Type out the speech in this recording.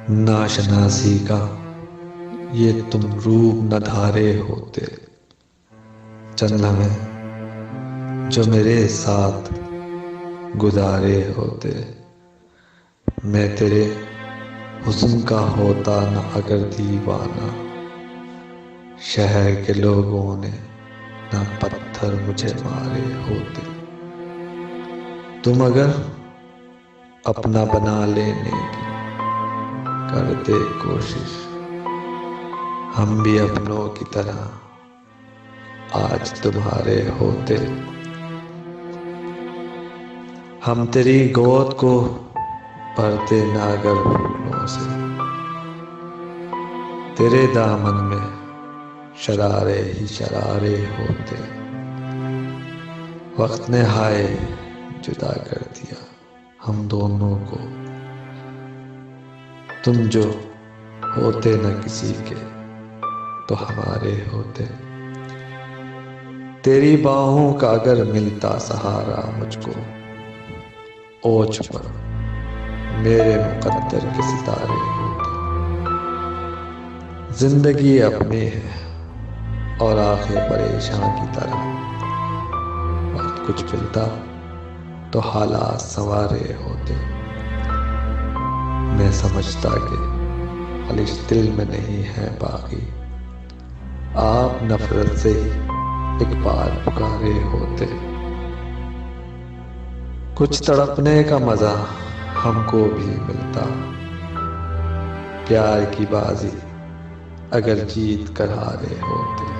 नाशनासी का ये तुम रूप न धारे होते। चंद लम्हे जो मेरे साथ गुजारे होते। मैं तेरे हुस्न का होता न अगर दीवाना, शहर के लोगों ने न पत्थर मुझे मारे होते। तुम अगर अपना बना लेने की करते कोशिश, हम भी अपनों की तरह आज तुम्हारे होते। हम तेरी गोद को भरते नागर फूलों से, तेरे दामन में शरारे ही शरारे होते। वक्त ने हाय जुदा कर दिया हम दोनों को, तुम जो होते न किसी के तो हमारे होते। तेरी बाहों का अगर मिलता सहारा मुझको, ओछ पर मेरे मुकद्दर के सितारे होते। जिंदगी अपनी है और आंखें परेशान की तरह, वक्त कुछ मिलता तो हालात संवारे होते। मैं समझता कि खलिश दिल में नहीं है बाकी, आप नफरत से ही एक बार पुकारे होते। कुछ तड़पने का मजा हमको भी मिलता, प्यार की बाजी अगर जीत कर हारे होते।